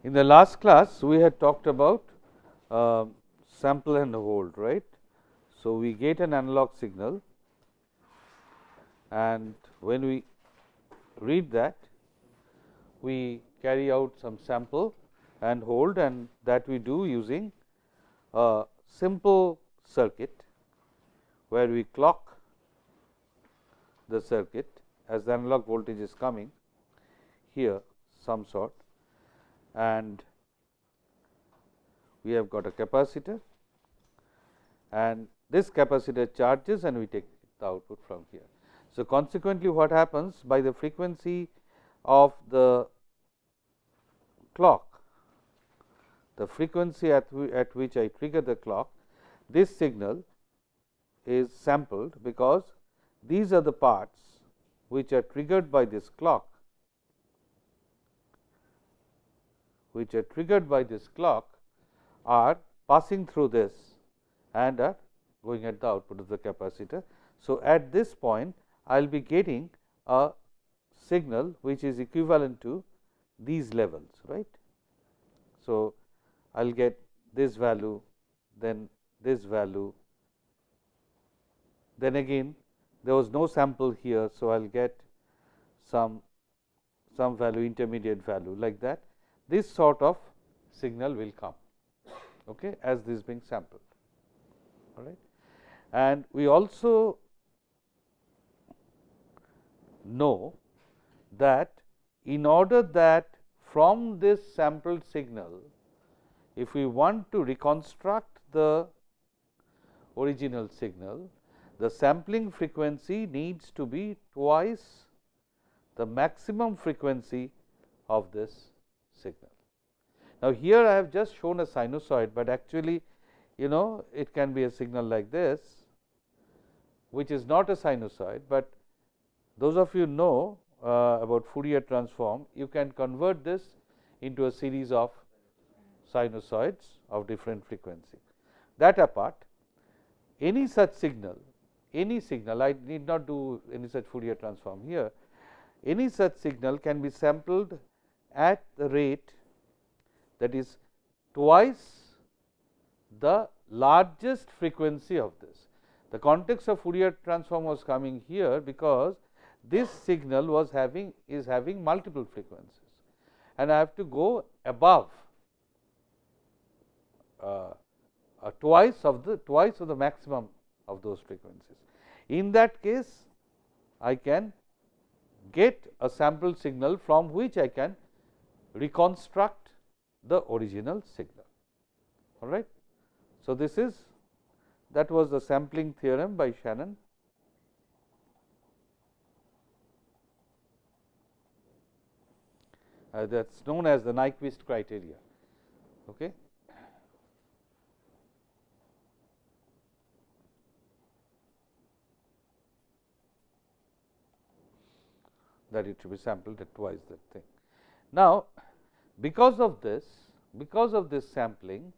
In the last class, we had talked about sample and hold, right. So, we get an analog signal, and when we read that, we carry out some sample and hold, and that we do using a simple circuit, where we clock the circuit as the analog voltage is coming here some sort, and we have got a capacitor, and this capacitor charges and we take the output from here. So, consequently, what happens by the frequency of the clock, the frequency at which I trigger the clock, this signal is sampled, because these are the parts which are triggered by this clock, are passing through this and are going at the output of the capacitor. So, at this point I will be getting a signal which is equivalent to these levels, right. So, I will get this value, then this value, then again there was no sample here. So, I will get some value, intermediate value, like that. This sort of signal will come, okay, as this being sampled, all right. And we also know that in order that from this sampled signal, if we want to reconstruct the original signal, the sampling frequency needs to be twice the maximum frequency of this signal. Now, here I have just shown a sinusoid, but actually it can be a signal like this, which is not a sinusoid, but those of you know about Fourier transform, you can convert this into a series of sinusoids of different frequency. That apart, any such signal, I need not do any such Fourier transform here, any such signal can be sampled at the rate that is twice the largest frequency of this. The context of Fourier transform was coming here, because this signal is having multiple frequencies, and I have to go above twice of the maximum of those frequencies. In that case, I can get a sample signal from which I can reconstruct the original signal, all right. So, that was the sampling theorem by Shannon. That is known as the Nyquist criteria. Okay. That it should be sampled at twice that thing. Now, because of this sampling,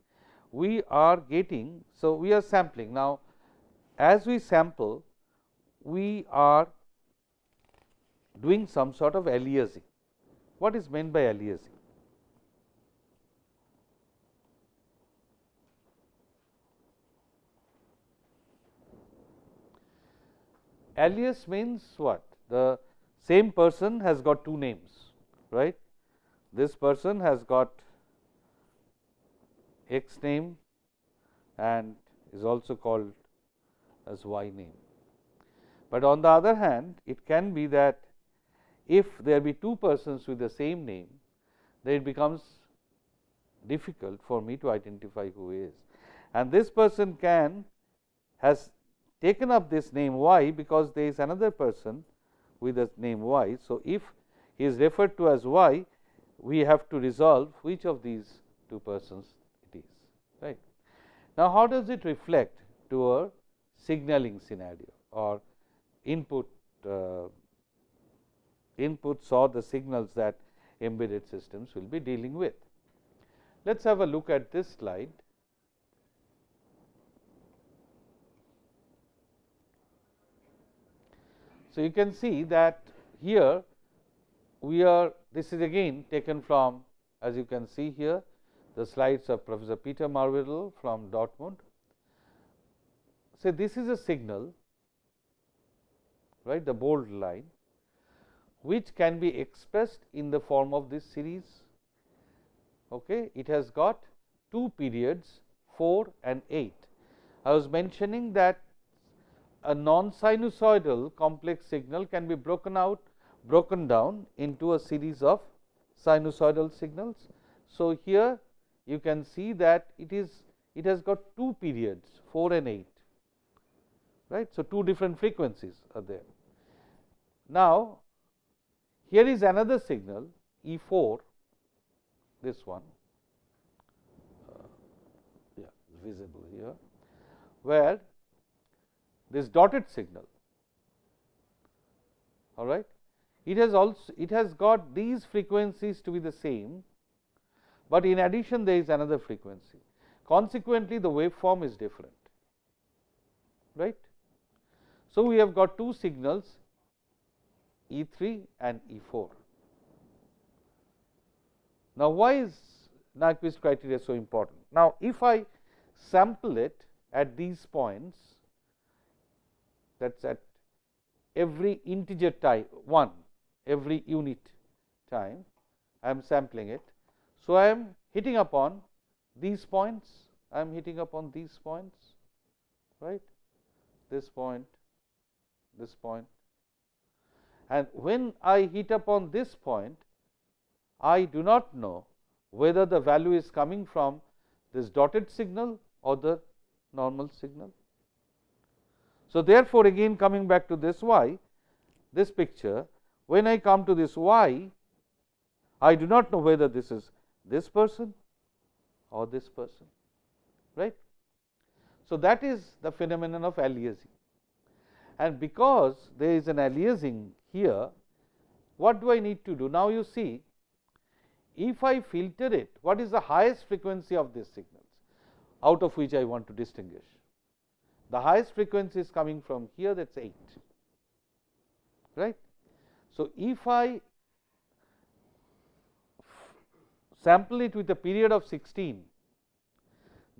we are getting, so we are sampling. Now, as we sample, we are doing some sort of aliasing. What is meant by aliasing? Alias means what? The same person has got two names, right. This person has got X name and is also called as Y name. But on the other hand, it can be that if there be two persons with the same name, then it becomes difficult for me to identify who is. And this person has taken up this name Y, because there is another person with the name Y. So, if he is referred to as Y, we have to resolve which of these two persons it is, right. Now, how does it reflect to a signaling scenario or inputs or the signals that embedded systems will be dealing with? Let us have a look at this slide. So, you can see that here we are, this is again taken from as you can see here, the slides of Professor Peter Marvidal from Dortmund. Say this is a signal, right, the bold line, which can be expressed in the form of this series. Okay. It has got two periods 4 and 8. I was mentioning that a non-sinusoidal complex signal can be broken down into a series of sinusoidal signals. So, here you can see that it has got two periods 4 and 8, right. So, two different frequencies are there. Now, here is another signal E4, this one, yeah, is visible here, where this dotted signal, all right. It has got these frequencies to be the same, but in addition there is another frequency. Consequently, the waveform is different, right. So, we have got two signals E3 and E4. Now, why is Nyquist criteria so important? Now, if I sample it at these points, that is at every integer time 1, every unit time, I am sampling it. So, I am hitting upon these points, I am hitting upon these points, right, this point, and when I hit upon this point, I do not know whether the value is coming from this dotted signal or the normal signal. So, therefore, again coming back to this y, this picture, when I come to this y, I do not know whether this is this person or this person, right. So, that is the phenomenon of aliasing, and because there is an aliasing here, what do I need to do? Now, you see, if I filter it, what is the highest frequency of these signals out of which I want to distinguish? The highest frequency is coming from here, that is 8, right. So, if I sample it with a period of 16,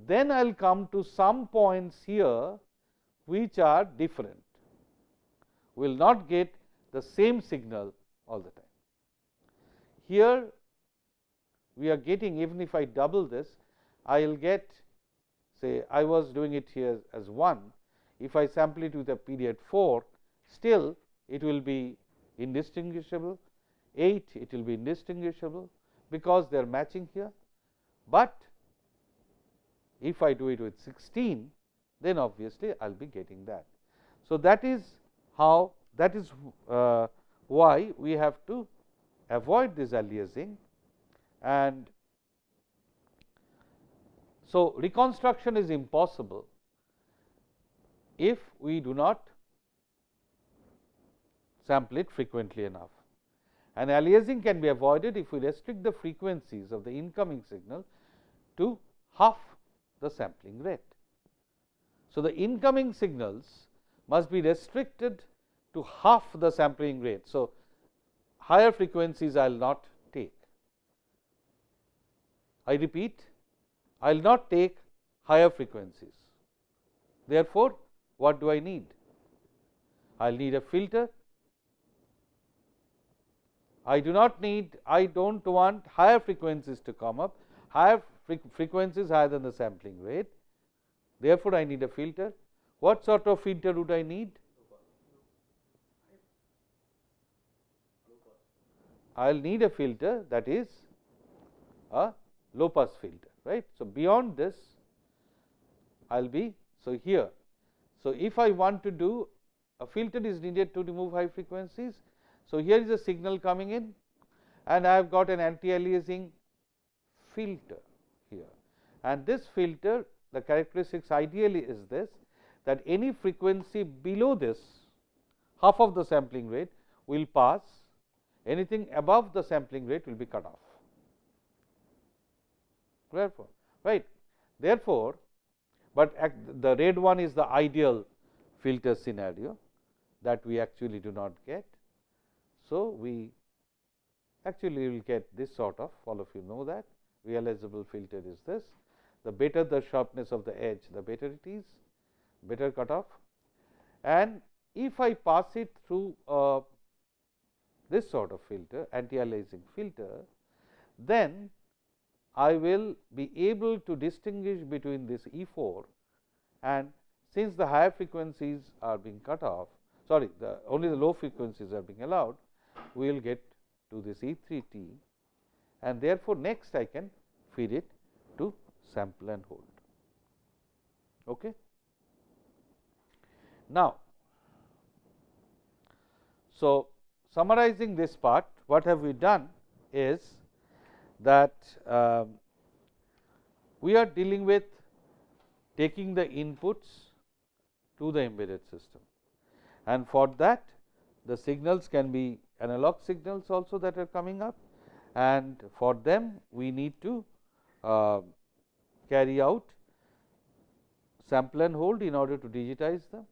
then I will come to some points here which are different. We will not get the same signal all the time. Here we are getting, even if I double this, I will get, say I was doing it here as 1. If I sample it with a period 4, still it will be indistinguishable, 8 it will be indistinguishable, because they are matching here. But if I do it with 16, then obviously I will be getting that. So, that is how, that is why we have to avoid this aliasing, and so reconstruction is impossible if we do not sample it frequently enough, and aliasing can be avoided if we restrict the frequencies of the incoming signal to half the sampling rate. So, the incoming signals must be restricted to half the sampling rate. So, higher frequencies I will not take. I repeat, I will not take higher frequencies. Therefore, what do I need? I will need a filter. I do not want higher frequencies to come up, higher frequencies higher than the sampling rate. Therefore, I need a filter. What sort of filter would I need? I will need a filter that is a low pass filter, right. So, beyond this I will be, so here. So, if I want to do a filter is needed to remove high frequencies. So, here is a signal coming in and I have got an anti-aliasing filter here, and this filter, the characteristics ideally is this, that any frequency below this half of the sampling rate will pass, anything above the sampling rate will be cut off. Therefore, right. Therefore, but the red one is the ideal filter scenario that we actually do not get. So, we actually you will get this sort of, all of you know that realizable filter is this. The better the sharpness of the edge, the better it is, better cutoff. And if I pass it through this sort of filter, anti-aliasing filter, then I will be able to distinguish between this E4, and since the higher frequencies are being cut off, sorry, only the low frequencies are being allowed, we will get to this E3T, and therefore, next I can feed it to sample and hold. Okay. Now, so summarizing this part, what have we done is that we are dealing with taking the inputs to the embedded system, and for that the signals can be analog signals also that are coming up, and for them we need to carry out sample and hold in order to digitize them.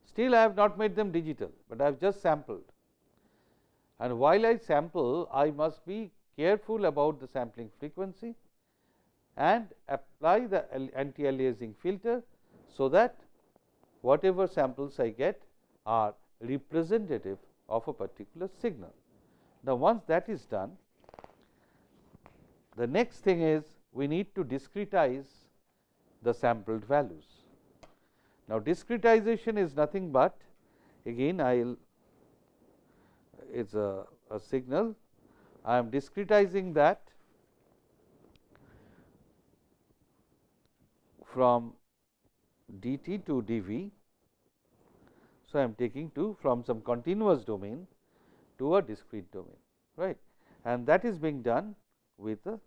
Still I have not made them digital, but I have just sampled, and while I sample I must be careful about the sampling frequency and apply the anti-aliasing filter, so that whatever samples I get are representative of a particular signal. Now, once that is done, the next thing is we need to discretize the sampled values. Now, discretization is nothing but, again I will, it is a signal, I am discretizing that from dt to dv. So, I am taking from some continuous domain to a discrete domain, right, and that is being done with a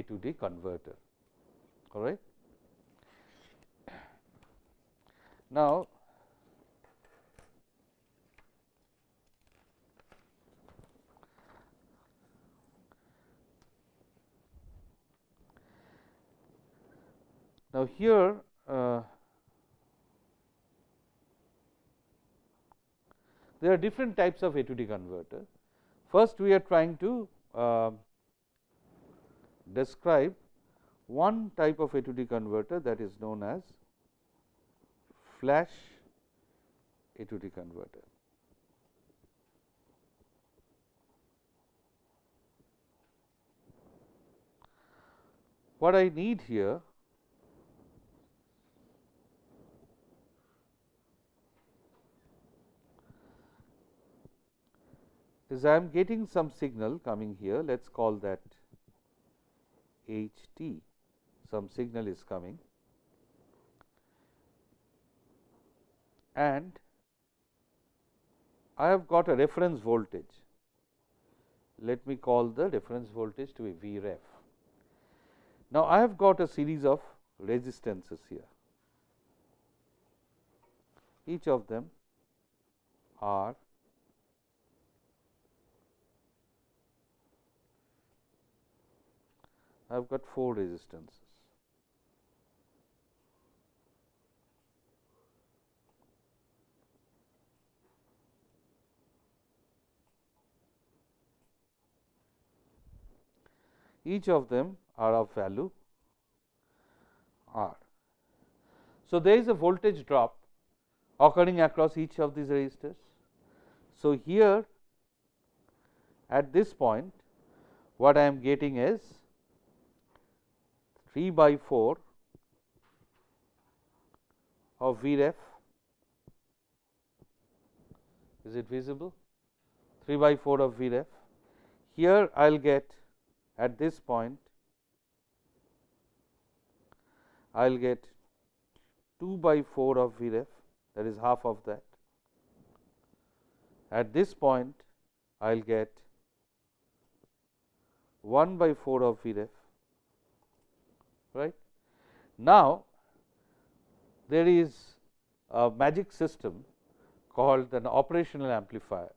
to D converter. All right. Now, here there are different types of A to D converter. First, we are trying to describe one type of A to D converter, that is known as flash A to D converter. What I need here is I am getting some signal coming here, let us call that HT, some signal is coming, and I have got a reference voltage. Let me call the reference voltage to be Vref. Now, I have got a series of resistances here, each of them are I have got 4 resistances. Each of them are of value R. So, there is a voltage drop occurring across each of these resistors. So, here at this point what I am getting is 3/4 of Vref. Is it visible? 3/4 of Vref. Here I will get at this point I will get 2/4 of Vref, that is half of that. At this point I will get 1/4 of Vref. Right. Now, there is a magic system called an operational amplifier,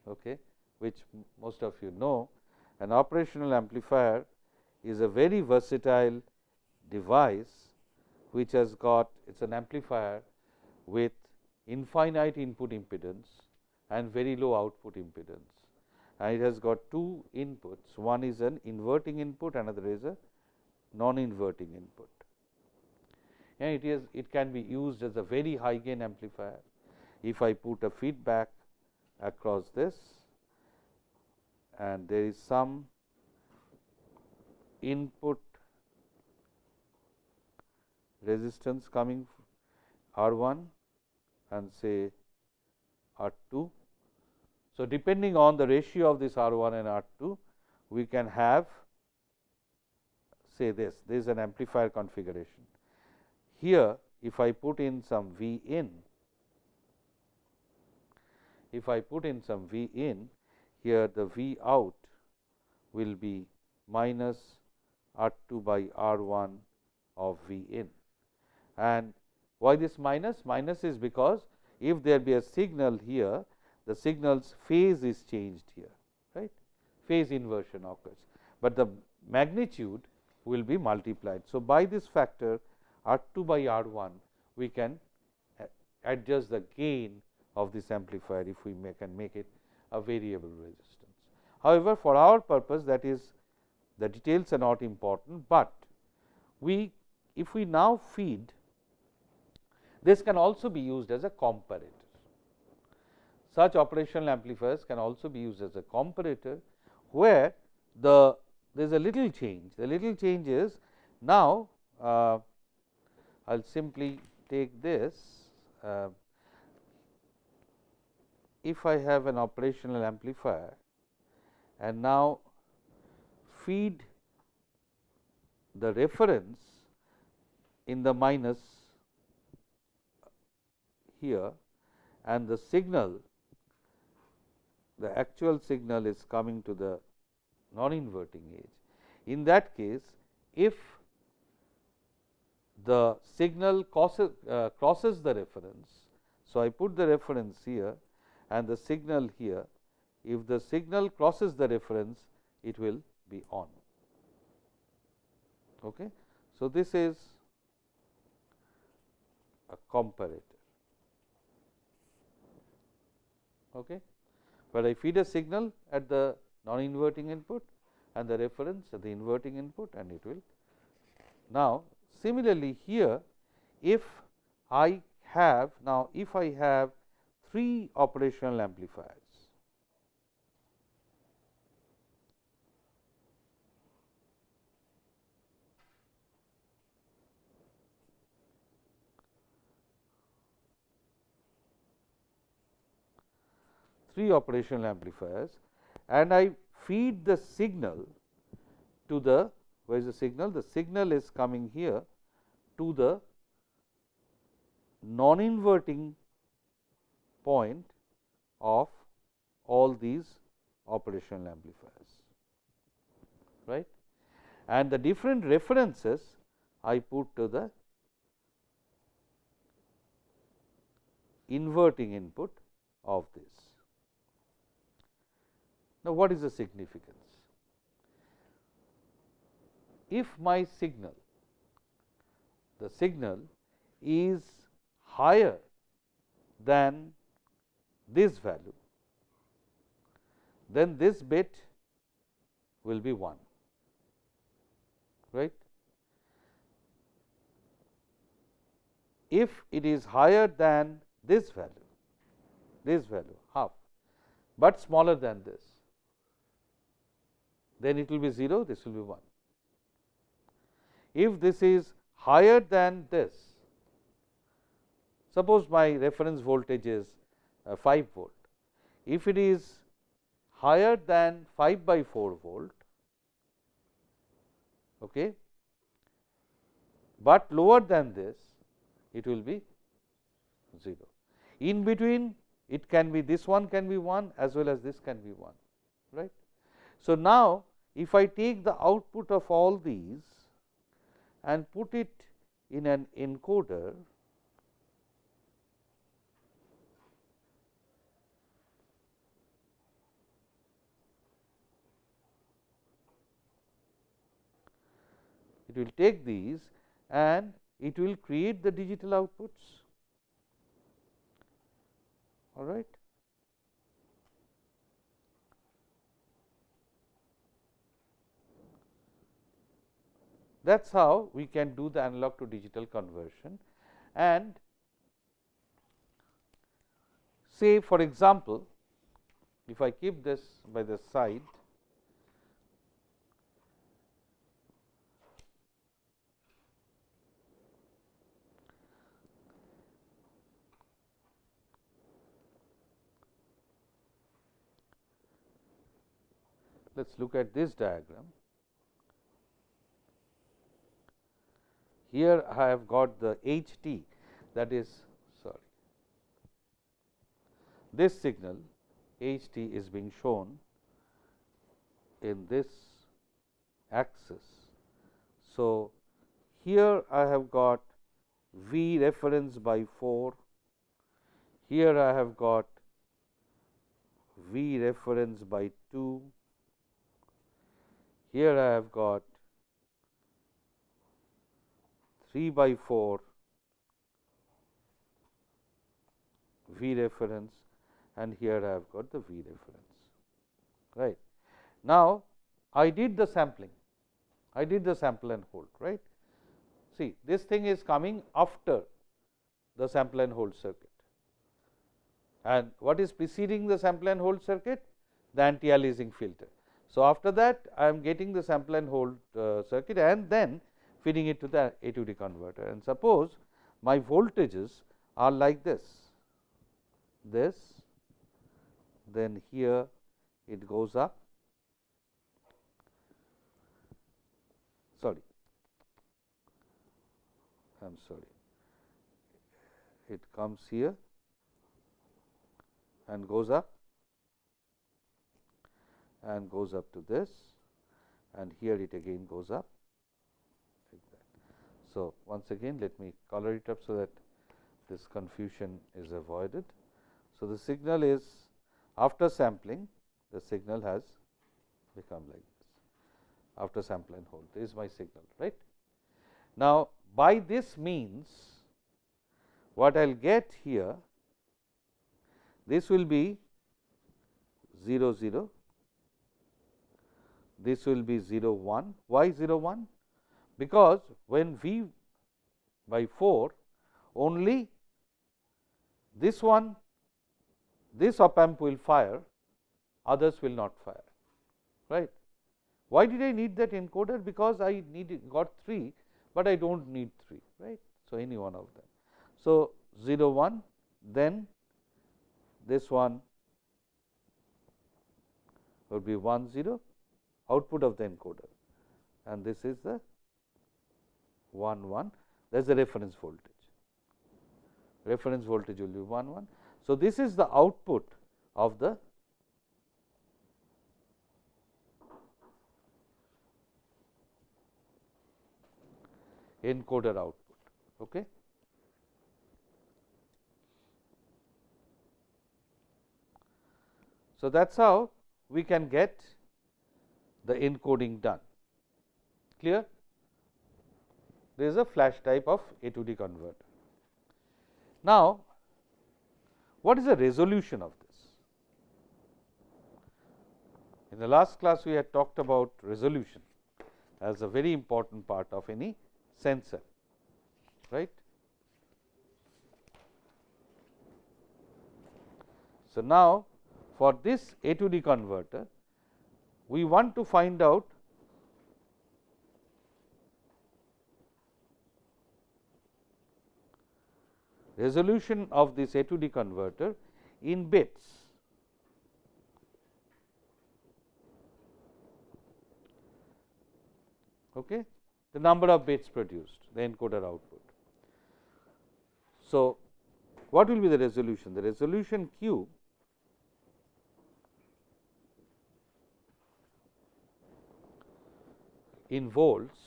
okay, which most of you know. An operational amplifier is a very versatile device which has got, it is an amplifier with infinite input impedance and very low output impedance, and it has got two inputs, one is an inverting input, another is a non-inverting input, and it can be used as a very high gain amplifier. If I put a feedback across this and there is some input resistance coming R1 and say R2. So, depending on the ratio of this R1 and R2, we can have, say, this is an amplifier configuration. Here, if I put in some V in, here the V out will be minus R2 by R1 of V in. And why this minus? Minus is because if there be a signal here, the signal's phase is changed here, right? Phase inversion occurs, but the magnitude will be multiplied. So, by this factor R2 by R1, we can adjust the gain of this amplifier if we can make it a variable resistance. However, for our purpose, that is, the details are not important, but if we now feed, this can also be used as a comparator. Such operational amplifiers can also be used as a comparator, where there is a little change. The little change is, now I will simply take this. If I have an operational amplifier and now feed the reference in the minus here, and the signal, the actual signal is coming to the non-inverting edge. In that case, if the signal crosses the reference, so I put the reference here and the signal here, if the signal crosses the reference, it will be on. Okay. So, this is a comparator. Okay. Where I feed a signal at the non-inverting input and the reference at the inverting input, and it will. Now, similarly here, if I have 3 operational amplifiers, and I feed the signal to the, where is the signal? The signal is coming here to the non-inverting point of all these operational amplifiers, right, and the different references I put to the inverting input of this. Now, what is the significance? If my signal, the signal is higher than this value, then this bit will be 1, right. If it is higher than this value half, but smaller than this, then it will be 0, this will be 1. If this is higher than this, suppose my reference voltage is 5 volt. If it is higher than 5 by 4 volt, okay, but lower than this, it will be 0. In between, it can be, this one can be 1 as well as this can be 1, right. So, now if I take the output of all these and put it in an encoder, it will take these and it will create the digital outputs. All right. That is how we can do the analog to digital conversion. And say for example, if I keep this by the side, let us look at this diagram. Here I have got the HT, that is this signal HT is being shown in this axis. So, here I have got V reference by 4, here I have got V reference by 2, here I have got 3 by 4 V reference, and here I have got the V reference. Right. Now, I did the sampling, I did the sample and hold. Right. See, this thing is coming after the sample and hold circuit, and what is preceding the sample and hold circuit? The anti-aliasing filter. So, after that I am getting the sample and hold circuit and then feeding it to the A to D converter, and suppose my voltages are like this, then here it goes up, it comes here and goes up to this, and here it again goes up like that. So, once again let me color it up so that this confusion is avoided. So, the signal is after sampling, the signal has become like this after sample and hold. This is my signal, right. Now, by this means what I will get here, this will be 0 0, this will be 0 1. Why 0 1? Because when V by 4, only this one, this op amp will fire, others will not fire, right. Why did I need that encoder? Because I got 3, but I do not need 3, right. So, any one of them. So, 0 1, then this one would be 1 0, output of the encoder, and this is the 1 1, that is the reference voltage. Reference voltage will be 1 1. So, this is the output of the encoder output. Okay. So, that is how we can get the encoding done. Clear? There is a flash type of A to D converter. Now, what is the resolution of this? In the last class, we had talked about resolution as a very important part of any sensor, right. So, now for this A to D converter, we want to find out resolution of this A to D converter in bits. Okay. The number of bits produced, the encoder output. So, what will be the resolution? The resolution Q in volts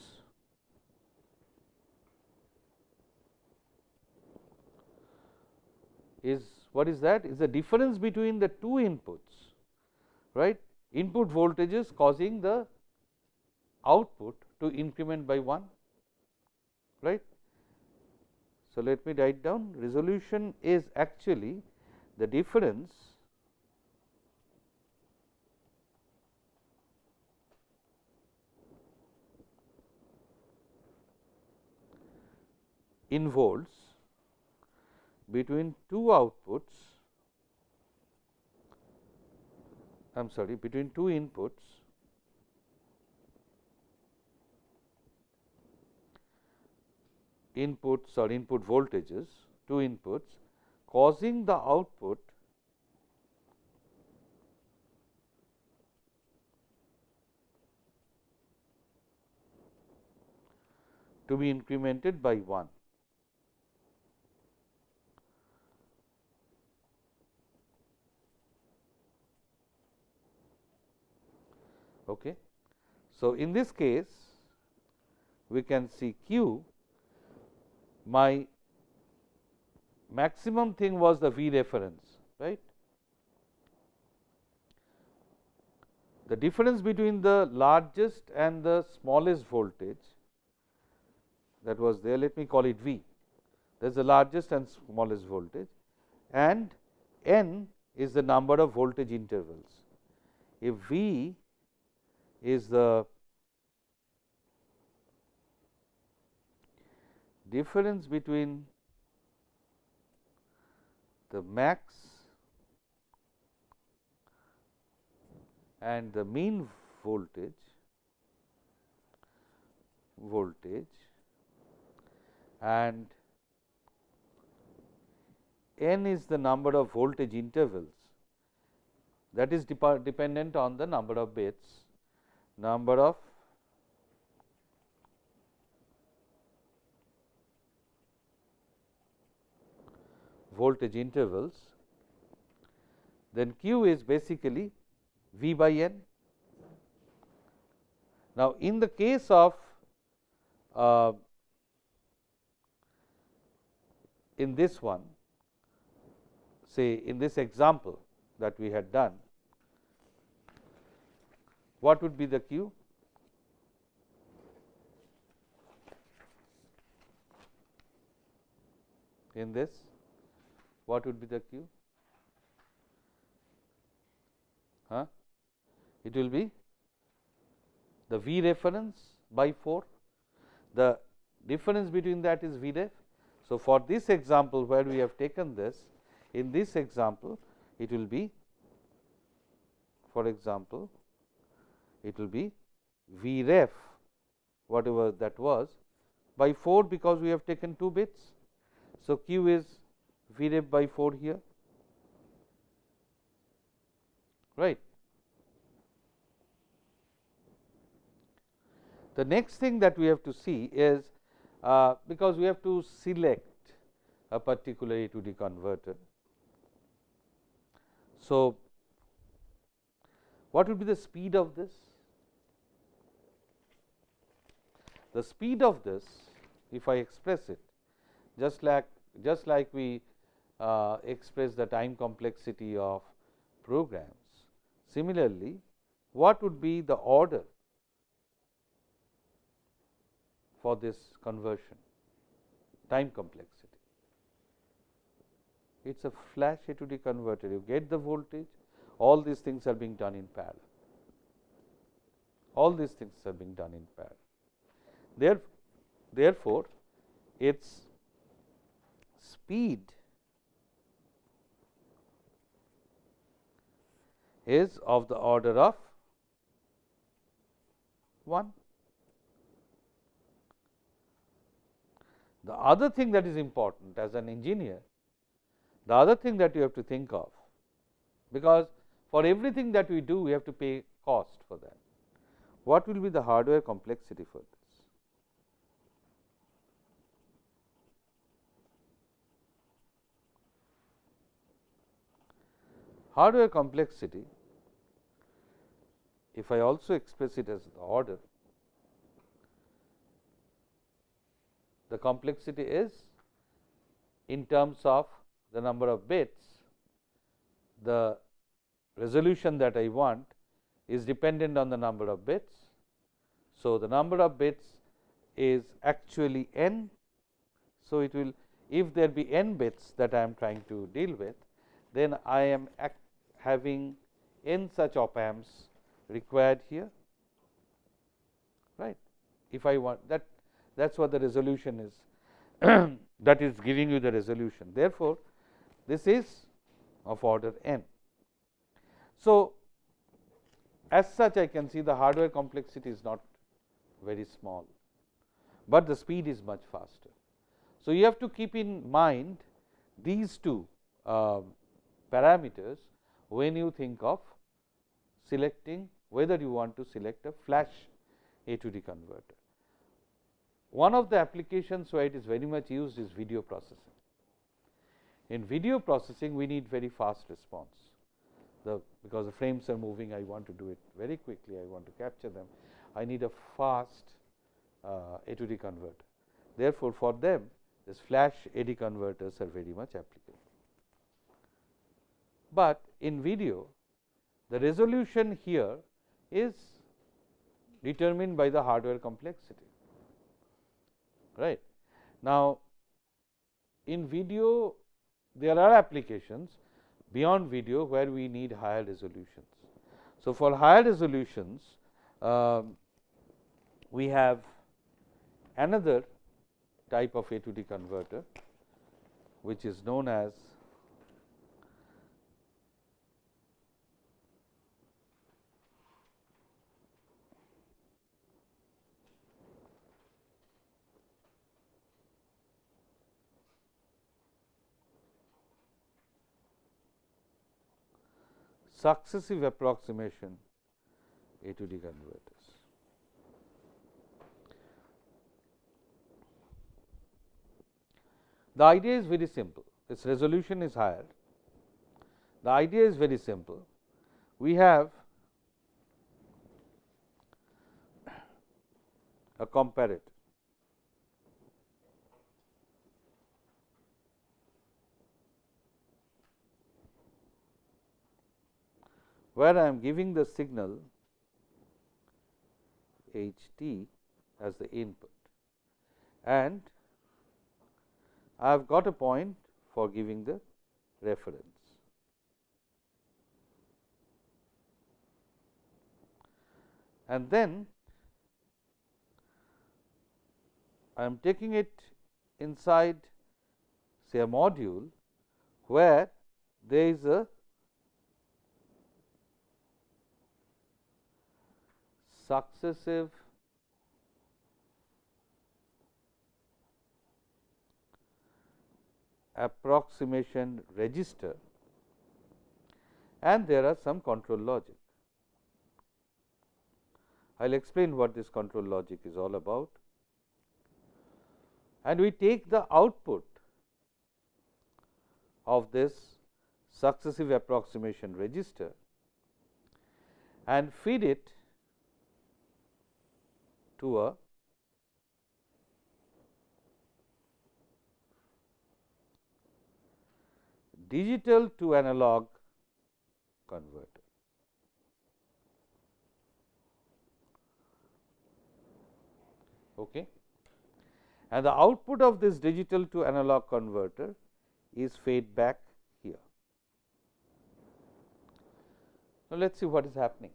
is, what is that? Is the difference between the two inputs, right? Input voltages causing the output to increment by 1, right. So, let me write down resolution is actually the difference in volts between two outputs, I am sorry, between two inputs or input voltages, two inputs, causing the output to be incremented by 1. Okay. So, in this case we can see Q, my maximum thing was the V reference, right. The difference between the largest and the smallest voltage that was there, let me call it V, that is the largest and smallest voltage, and N is the number of voltage intervals. If V is the difference between the max and the mean voltage and N is the number of voltage intervals, that is dependent on the number of bits, number of voltage intervals, then Q is basically V by N. Now, in the case of in this one, say in this example that we had done, what would be the Q? In this, what would be the Q? It will be the V reference by 4. The difference between that is V ref. So, for this example where we have taken this, in this example it will be, for example, it will be V ref whatever that was by 4, because we have taken 2 bits. So, Q is V ref by 4 here, right. The next thing that we have to see is, because we have to select a particular A to D converter. So, what would be the speed of this? The speed of this, if I express it just like we express the time complexity of programs, similarly, what would be the order for this conversion, time complexity? It is a flash A to D converter, you get the voltage, all these things are being done in parallel. All these things are being done in parallel. Therefore, its speed is of the order of 1. The other thing that is important as an engineer, the other thing that you have to think of, because for everything that we do we have to pay cost for that, what will be the hardware complexity for this? Hardware complexity, if I also express it as the order, the complexity is in terms of the number of bits, the resolution that I want is dependent on the number of bits. So, the number of bits is actually n. So, it will, if there be n bits that I am trying to deal with, then I am having n such op amps required here, right. If I want that, that is what the resolution is that is giving you the resolution. Therefore, this is of order n. So, as such I can see the hardware complexity is not very small, but the speed is much faster. So, you have to keep in mind these two parameters when you think of selecting whether you want to select a flash A to D converter. One of the applications where it is very much used is video processing. In video processing, we need very fast response. Because the frames are moving, I want to do it very quickly, I want to capture them. I need a fast A to D converter. Therefore, for them this flash AD converters are very much applicable. But in video, the resolution here is determined by the hardware complexity, right. Now, in video there are applications beyond video where we need higher resolutions. So, for higher resolutions we have another type of A to D converter which is known as successive approximation A to D converters. The idea is very simple, its resolution is higher. The idea is very simple. We have a comparator where I am giving the signal H t as the input, and I have got a point for giving the reference. And then I am taking it inside, say, a module where there is a successive approximation register, and there are some control logic. I will explain what this control logic is all about. And we take the output of this successive approximation register and feed it to a digital to analog converter. Okay. And the output of this digital to analog converter is fed back here. Now, let us see what is happening.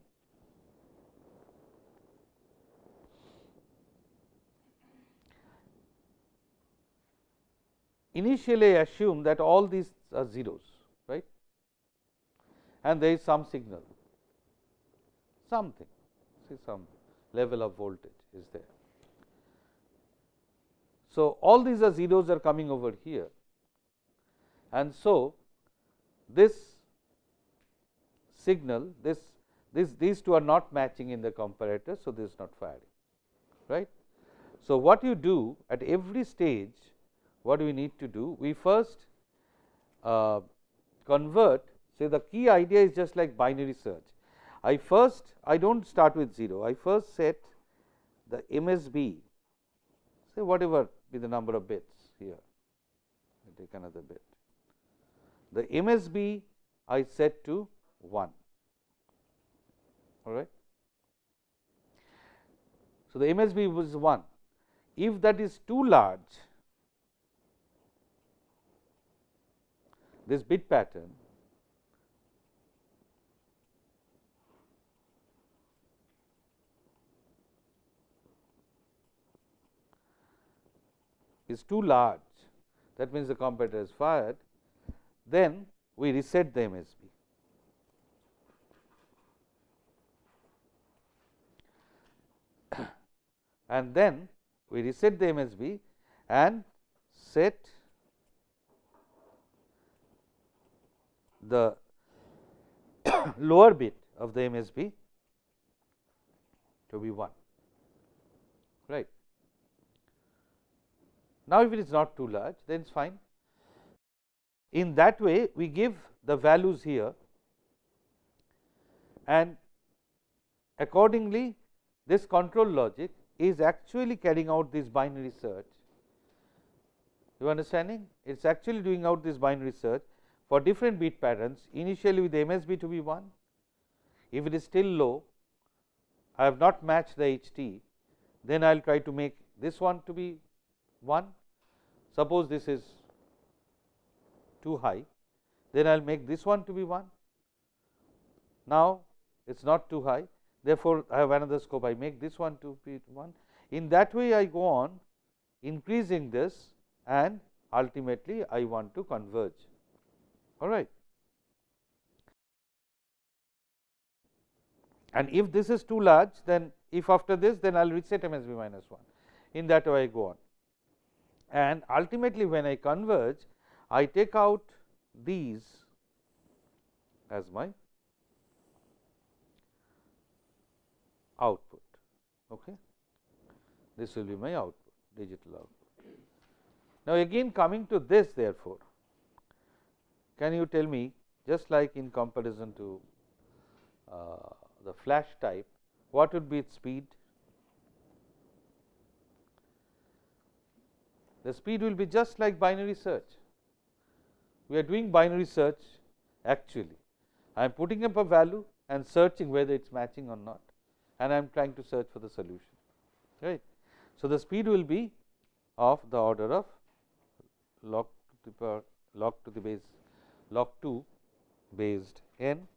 Initially, I assume that all these are zeros, right, and there is some signal, something, see, some level of voltage is there. So, all these are zeros are coming over here, and so this signal, these two are not matching in the comparator. So, this is not firing, right. So, what you do at every stage, what we need to do, we first convert, say the key idea is just like binary search. I do not start with 0, I first set the MSB, say whatever be the number of bits here, I take another bit. The MSB I set to 1, all right. So, the MSB was 1. if that is too large, this bit pattern is too large, that means the comparator is fired, then we reset the MSB. And then we reset the MSB and set the lower bit of the MSB to be 1, right. Now, if it is not too large, then it is fine. In that way, we give the values here, and accordingly this control logic is actually carrying out this binary search. You understanding? It is actually doing out this binary search for different bit patterns, initially with the MSB to be 1. If it is still low, I have not matched the HT, then I will try to make this one to be 1. Suppose this is too high, then I will make this one to be 1. Now, it is not too high, therefore, I have another scope, I make this one to be 1. In that way, I go on increasing this, and ultimately I want to converge. All right. And if this is too large, then if after this, then I will reset MSB minus 1. In that way, I go on. And ultimately, when I converge, I take out these as my output. Okay. This will be my output, digital output. Now, again coming to this, therefore, can you tell me, just like in comparison to the flash type, what would be its speed? The speed will be just like binary search. We are doing binary search actually. I am putting up a value and searching whether it is matching or not, and I am trying to search for the solution, right. So, the speed will be of the order of log to the power log 2 based n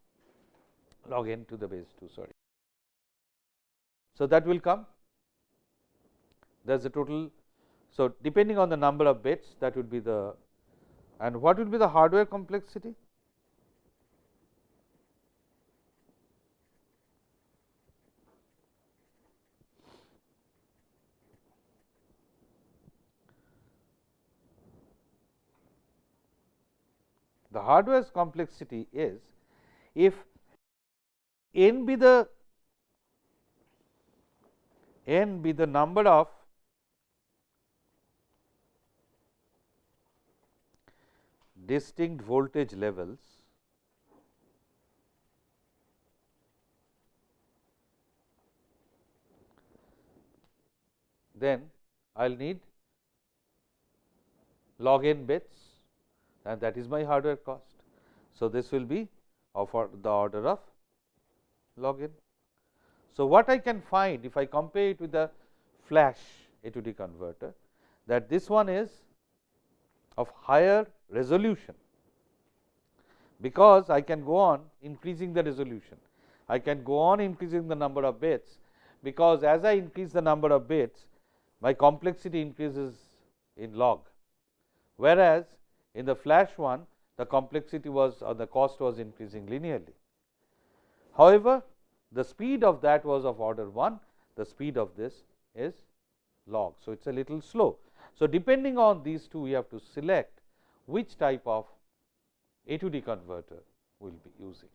log n to the base 2, sorry. So, that will come, that is the total. So, depending on the number of bits, that would be the, and what will be the hardware complexity? The hardware's complexity is, if n be the number of distinct voltage levels, then I will need log n bits, and that is my hardware cost. So, this will be of the order of log n. So, what I can find if I compare it with the flash A to D converter, that this one is of higher resolution, because I can go on increasing the resolution, I can go on increasing the number of bits, because as I increase the number of bits, my complexity increases in log, whereas in the flash one, the complexity was, or the cost was increasing linearly. However, the speed of that was of order 1, the speed of this is log. So, it is a little slow. So, depending on these two, we have to select which type of A to D converter we will be using.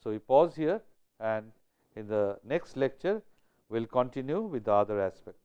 So, we pause here, and in the next lecture, we will continue with the other aspects.